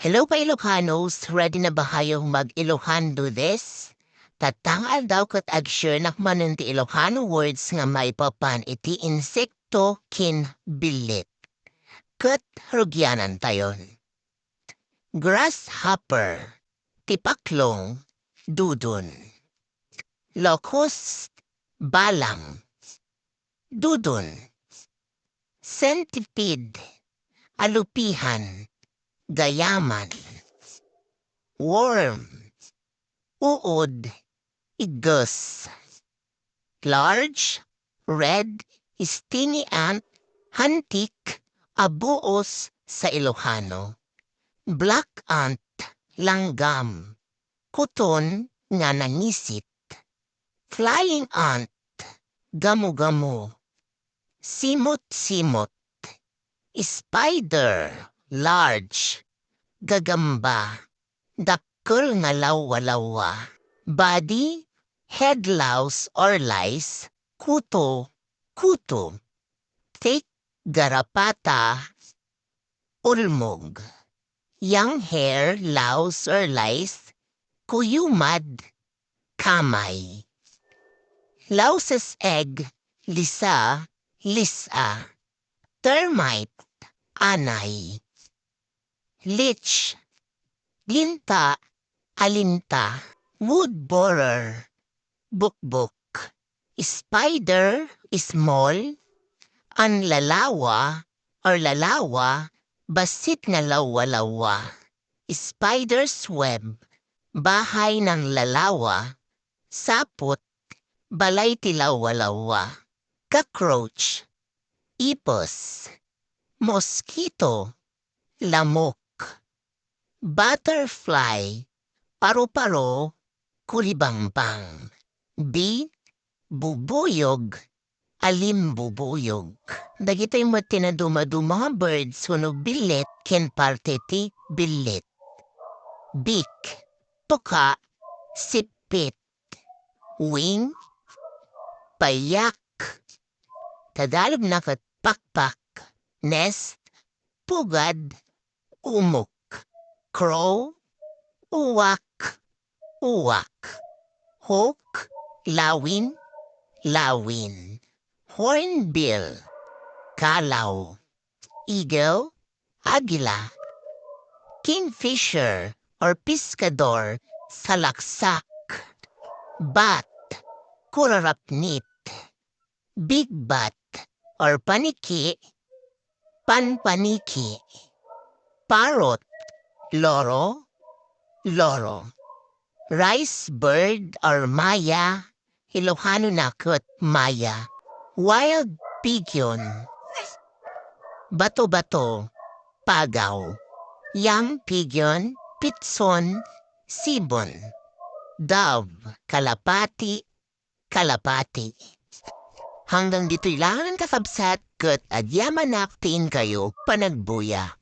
Hello ka Ilocanos, ready na ba kayong mag-Ilocano this? Tatangal daw kat agsyon nakmanon ti Ilocano words nga maipapan iti insekto kin bilit. Kat rugyanan tayon. Grasshopper, tipaklong, dudon. Locust, balang, dudon. Centipede, alupihan, gayaman. Worm, uod, igos. Large, red, stingy ant, hantik, abuos sa Ilocano. Black ant, langgam. Kuton nga nangisit. Flying ant, gamu-gamu. Simot-simot. Spider, large. Gagamba. Dakkel nga lawa-lawa. Body, head louse or lice. Kuto, kuto. Thick, garapata. Ulmog. Young hair, louse or lice. Kuyumad, kamay. Louse's egg, lisa, lisa. Termite, anay. Lich, linta, alinta. Wood borer, bukbuk. Spider, small. Anlalawa or lalawa, basit nga lawa-lawa. Spider's web, bahay ng lalawa. Sapot, balay ti lawa-lawa. Cockroach, ipos. Mosquito, lamok. Butterfly, paru-paro, kulibangbang. Bee, bubuyog, alimbubuyog. Dagitoy mo tinaduma-duma mga birds sunog bilit ken parte ti bilit. Beak, tuka, sipit. Wing, payak. Tagalog na kat pakpak. Nest, pugad, umok. Crow, uwak, uwak. Hawk, lawin, lawin. Hornbill, kalaw. Eagle, agila. Kingfisher or piskador, salaksak. Bat, kurarapnit. Big bat or paniki, panpaniki. Parrot, loro, loro. Rice bird or maya, Ilocano nakot maya. Wild pigeon, bato-bato, pagaw. Young pigeon, pitson, sibon. Dove, kalapati, kalapati. Hanggang dito'y lang ang kakabsat kat adyaman naktiin kayo panagbuya.